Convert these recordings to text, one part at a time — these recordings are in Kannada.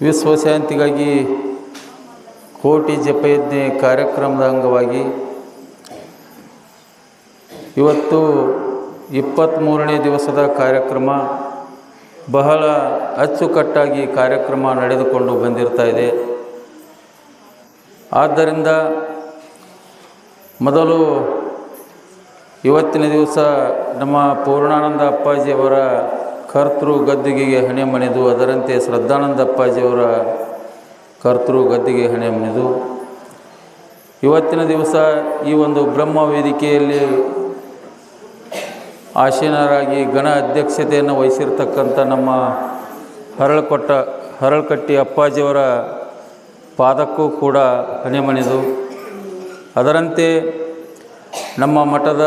ವಿಶ್ವಶಾಂತಿಗಾಗಿ ಕೋಟಿ ಜಪಯಜ್ಞೆ ಕಾರ್ಯಕ್ರಮದ ಅಂಗವಾಗಿ ಇವತ್ತು 23ನೇ ದಿವಸದ ಕಾರ್ಯಕ್ರಮ ಬಹಳ ಅಚ್ಚುಕಟ್ಟಾಗಿ ಕಾರ್ಯಕ್ರಮ ನಡೆದುಕೊಂಡು ಬಂದಿರ್ತಾ ಇದೆ. ಆದ್ದರಿಂದ ಮೊದಲು ಇವತ್ತಿನ ದಿವಸ ನಮ್ಮ ಪೂರ್ಣಾನಂದ ಅಪ್ಪಾಜಿಯವರ ಕರ್ತೃ ಗದ್ದಿಗೆಗೆ ಹಣೆ ಮಣಿದು, ಅದರಂತೆ ಶ್ರದ್ಧಾನಂದ ಅಪ್ಪಾಜಿಯವರ ಕರ್ತೃ ಗದ್ದಿಗೆ ಹಣೆ ಮಣಿದು ಇವತ್ತಿನ ದಿವಸ ಈ ಒಂದು ಬ್ರಹ್ಮ ವೇದಿಕೆಯಲ್ಲಿ ಆಸೀನರಾಗಿ ಗಣ ಅಧ್ಯಕ್ಷತೆಯನ್ನು ವಹಿಸಿರ್ತಕ್ಕಂಥ ನಮ್ಮ ಹರಳಕಟ್ಟಿ ಅಪ್ಪಾಜಿಯವರ ಪಾದಕ್ಕೂ ಕೂಡ ಹಣೆ ಮಣಿದು, ಅದರಂತೆ ನಮ್ಮ ಮಠದ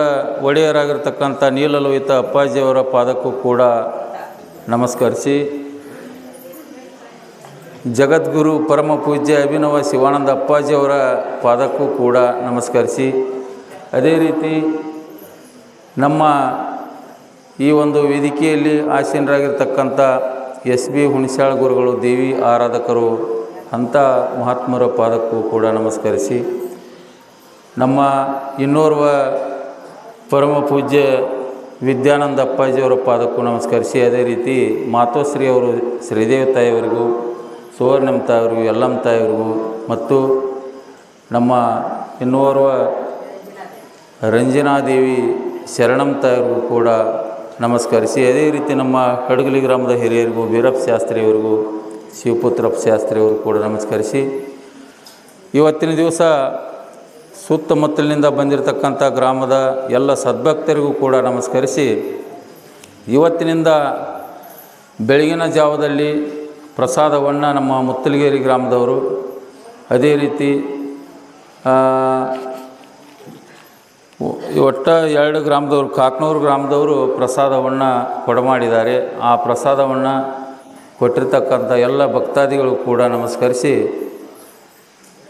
ಒಡೆಯರಾಗಿರ್ತಕ್ಕಂಥ ನೀಲಲೋಹಿತ ಅಪ್ಪಾಜಿಯವರ ಪಾದಕ್ಕೂ ಕೂಡ ನಮಸ್ಕರಿಸಿ, ಜಗದ್ಗುರು ಪರಮ ಪೂಜ್ಯ ಅಭಿನವ ಶಿವಾನಂದ ಅಪ್ಪಾಜಿಯವರ ಪಾದಕ್ಕೂ ಕೂಡ ನಮಸ್ಕರಿಸಿ, ಅದೇ ರೀತಿ ನಮ್ಮ ಈ ಒಂದು ವೇದಿಕೆಯಲ್ಲಿ ಆಸೀನರಾಗಿರ್ತಕ್ಕಂಥ SB ಹುಣಸ್ಯಾಳ ಗುರುಗಳು, ದೇವಿ ಆರಾಧಕರು, ಅಂಥ ಮಹಾತ್ಮರ ಪಾದಕ್ಕೂ ಕೂಡ ನಮಸ್ಕರಿಸಿ, ನಮ್ಮ ಇನ್ನೋರ್ವ ಪರಮ ಪೂಜ್ಯ ವಿದ್ಯಾನಂದ ಅಪ್ಪಾಜಿಯವರ ಪಾದಕ್ಕೂ ನಮಸ್ಕರಿಸಿ, ಅದೇ ರೀತಿ ಮಾತೋಶ್ರೀ ಅವರು ಶ್ರೀದೇವಿ ತಾಯಿಯವರಿಗೂ, ಸುವರ್ಣಮ್ಮ ತಾಯಿಯವರಿಗೂ, ಯಲ್ಲಮ್ಮ ತಾಯಿಯವರಿಗೂ ಮತ್ತು ನಮ್ಮ ಇನ್ನೋರ್ವ ರಂಜನಾದೇವಿ ಶರಣಮ್ಮ ತಾಯಿಯವರಿಗೂ ಕೂಡ ನಮಸ್ಕರಿಸಿ, ಅದೇ ರೀತಿ ನಮ್ಮ ಕಡಗಲಿ ಗ್ರಾಮದ ಹಿರಿಯರಿಗೂ, ವೀರಪ್ಪ ಶಾಸ್ತ್ರಿಯವರಿಗೂ, ಶಿವಪುತ್ರಪ್ಪ ಶಾಸ್ತ್ರಿಯವರು ಕೂಡ ನಮಸ್ಕರಿಸಿ, ಇವತ್ತಿನ ದಿವಸ ಸುತ್ತಮುತ್ತಲಿನಿಂದ ಬಂದಿರತಕ್ಕಂಥ ಗ್ರಾಮದ ಎಲ್ಲ ಸದ್ಭಕ್ತರಿಗೂ ಕೂಡ ನಮಸ್ಕರಿಸಿ, ಇವತ್ತಿನಿಂದ ಬೆಳಗಿನ ಜಾವದಲ್ಲಿ ಪ್ರಸಾದವನ್ನು ನಮ್ಮ ಮುತ್ತಲಗೇರಿ ಗ್ರಾಮದವರು, ಅದೇ ರೀತಿ ಒಟ್ಟು 2 ಗ್ರಾಮದವರು, ಕಾಕನೂರು ಗ್ರಾಮದವರು ಪ್ರಸಾದವನ್ನು ಕೊಡಮಾಡಿದ್ದಾರೆ. ಆ ಪ್ರಸಾದವನ್ನು ಕೊಟ್ಟಿರ್ತಕ್ಕಂಥ ಎಲ್ಲ ಭಕ್ತಾದಿಗಳು ಕೂಡ ನಮಸ್ಕರಿಸಿ,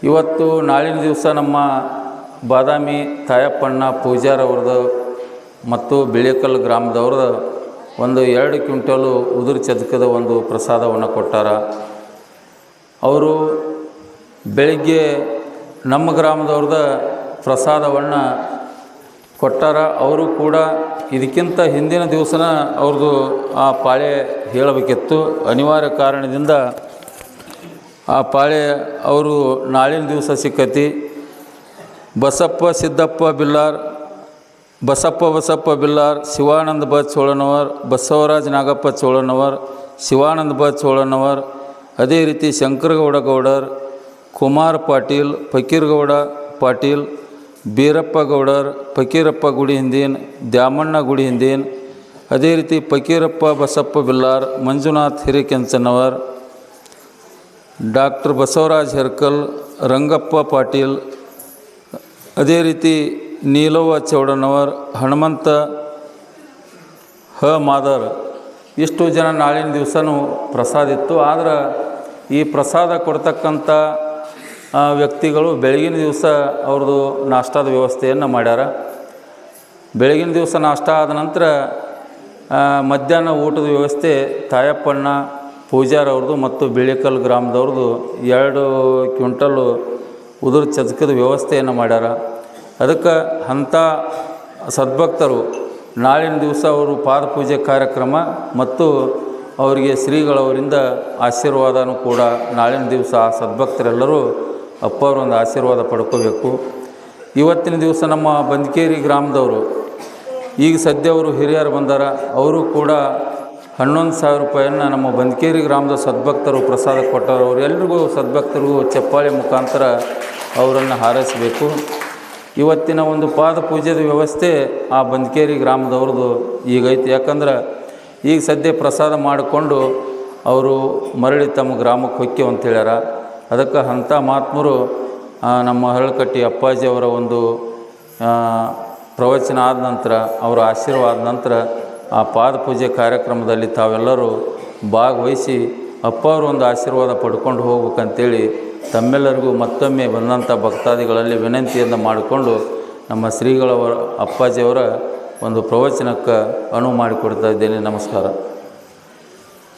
ಇವತ್ತು ನಾಳಿನ ದಿವಸ ನಮ್ಮ ಬಾದಾಮಿ ತಾಯಪ್ಪಣ್ಣ ಪೂಜಾರವ್ರದ್ದು ಮತ್ತು ಬಿಳೇಕಲ್ ಗ್ರಾಮದವ್ರದ್ದು ಒಂದು 2 ಕ್ವಿಂಟಲು ಉದುರು ಚದಕದ ಒಂದು ಪ್ರಸಾದವನ್ನು ಕೊಟ್ಟಾರ. ಅವರು ಬೆಳಿಗ್ಗೆ ನಮ್ಮ ಗ್ರಾಮದವ್ರದ ಪ್ರಸಾದವನ್ನು ಕೊಟ್ಟಾರ. ಅವರು ಕೂಡ ಇದಕ್ಕಿಂತ ಹಿಂದಿನ ದಿವಸನ ಅವ್ರದ್ದು ಆ ಪಾಳೆ ಹೇಳಬೇಕಿತ್ತು. ಅನಿವಾರ್ಯ ಕಾರಣದಿಂದ ಆ ಪಾಳೆ ಅವರು ನಾಳಿನ ದಿವಸ ಸಿಕ್ಕತಿ. ಬಸಪ್ಪ ಬಿಲ್ಲಾರ್, ಶಿವಾನಂದ ಬ ಚೋಳನವರ್, ಬಸವರಾಜ ನಾಗಪ್ಪ ಚೋಳನವರ್, ಶಿವಾನಂದ ಬ ಚೋಳನವರ್, ಅದೇ ರೀತಿ ಶಂಕರಗೌಡ ಗೌಡರ್, ಕುಮಾರ್ ಪಾಟೀಲ್, ಫಕೀರ್ಗೌಡ ಪಾಟೀಲ್, ಬೀರಪ್ಪ ಗೌಡರ್, ಫಕೀರಪ್ಪ ಗುಡಿ ಹಿಂದೀನ್, ದ್ಯಾಮಣ್ಣ ಗುಡಿ ಹಿಂದೀನ್, ಅದೇ ರೀತಿ ಫಕೀರಪ್ಪ ಬಸಪ್ಪ ಬಿಲ್ಲಾರ್, ಮಂಜುನಾಥ್ ಹಿರೇಕೆಂಚನವರ್, ಡಾಕ್ಟರ್ ಬಸವರಾಜ್ ಹೆರ್ಕಲ್, ರಂಗಪ್ಪ ಪಾಟೀಲ್, ಅದೇ ರೀತಿ ನೀಲವ್ವ ಚೌಡನವರ್, ಹನುಮಂತ ಮಾದರ್, ಇಷ್ಟು ಜನ ನಾಳಿನ ದಿವಸನೂ ಪ್ರಸಾದ ಇತ್ತು. ಆದ್ರೆ ಈ ಪ್ರಸಾದ ಕೊಡ್ತಕ್ಕಂಥ ವ್ಯಕ್ತಿಗಳು ಬೆಳಗಿನ ದಿವಸ ಅವ್ರದ್ದು ನಾಷ್ಟಾದ ವ್ಯವಸ್ಥೆಯನ್ನು ಮಾಡ್ಯಾರ. ಬೆಳಗಿನ ದಿವಸ ನಾಷ್ಟ ಆದ ನಂತರ ಮಧ್ಯಾಹ್ನ ಊಟದ ವ್ಯವಸ್ಥೆ ತಾಯಪ್ಪಣ್ಣ ಪೂಜಾರವ್ರದ್ದು ಮತ್ತು ಬಿಳೇಕಲ್ ಗ್ರಾಮದವ್ರದ್ದು 2 ಕ್ವಿಂಟಲು ಉದುರು ಚದಕದ ವ್ಯವಸ್ಥೆಯನ್ನು ಮಾಡ್ಯಾರ. ಅದಕ್ಕೆ ಅಂಥ ಸದ್ಭಕ್ತರು ನಾಳಿನ ದಿವಸ ಅವರು ಪಾದಪೂಜೆ ಕಾರ್ಯಕ್ರಮ ಮತ್ತು ಅವರಿಗೆ ಶ್ರೀಗಳವರಿಂದ ಆಶೀರ್ವಾದನೂ ಕೂಡ ನಾಳಿನ ದಿವಸ ಆ ಸದ್ಭಕ್ತರೆಲ್ಲರೂ ಅಪ್ಪವರೊಂದು ಆಶೀರ್ವಾದ ಪಡ್ಕೋಬೇಕು. ಇವತ್ತಿನ ದಿವಸ ನಮ್ಮ ಬಂದ್ಕೇರಿ ಗ್ರಾಮದವರು, ಈಗ ಸದ್ಯ ಅವರು ಹಿರಿಯರು ಬಂದಾರ, ಅವರು ಕೂಡ 11,000 ರೂಪಾಯಿಯನ್ನು ನಮ್ಮ ಬಂದ್ಕೇರಿ ಗ್ರಾಮದ ಸದ್ಭಕ್ತರು ಪ್ರಸಾದ ಕೊಟ್ಟರು. ಅವರು ಎಲ್ರಿಗೂ ಸದ್ಭಕ್ತರಿಗೂ ಚಪ್ಪಾಳೆ ಮುಖಾಂತರ ಅವರನ್ನು ಹಾರೈಸಬೇಕು. ಇವತ್ತಿನ ಒಂದು ಪಾದ ಪೂಜೆದ ವ್ಯವಸ್ಥೆ ಆ ಬಂದ್ಕೇರಿ ಗ್ರಾಮದವ್ರದ್ದು ಈಗೈತಿ. ಯಾಕಂದ್ರೆ ಈಗ ಸದ್ಯ ಪ್ರಸಾದ ಮಾಡಿಕೊಂಡು ಅವರು ಮರಳಿ ತಮ್ಮ ಗ್ರಾಮಕ್ಕೆ ಹೊಕ್ಕಿ ಅಂತ ಹೇಳ್ಯಾರ. ಅದಕ್ಕೆ ಅಂಥ ಮಹಾತ್ಮರು ನಮ್ಮ ಹರಳಕಟ್ಟಿ ಅಪ್ಪಾಜಿಯವರ ಒಂದು ಪ್ರವಚನ ಆದ ನಂತರ, ಅವರ ಆಶೀರ್ವಾದ ನಂತರ ಆ ಪಾದ ಪೂಜೆ ಕಾರ್ಯಕ್ರಮದಲ್ಲಿ ತಾವೆಲ್ಲರೂ ಭಾಗವಹಿಸಿ ಅಪ್ಪವರು ಒಂದು ಆಶೀರ್ವಾದ ಪಡ್ಕೊಂಡು ಹೋಗ್ಬೇಕಂತೇಳಿ ತಮ್ಮೆಲ್ಲರಿಗೂ ಮತ್ತೊಮ್ಮೆ ಬಂದಂಥ ಭಕ್ತಾದಿಗಳಲ್ಲಿ ವಿನಂತಿಯನ್ನು ಮಾಡಿಕೊಂಡು ನಮ್ಮ ಶ್ರೀಗಳವರ ಅಪ್ಪಾಜಿಯವರ ಒಂದು ಪ್ರವಚನಕ್ಕೆ ಅನುವು ಮಾಡಿಕೊಡ್ತಾ ಇದ್ದೇನೆ. ನಮಸ್ಕಾರ.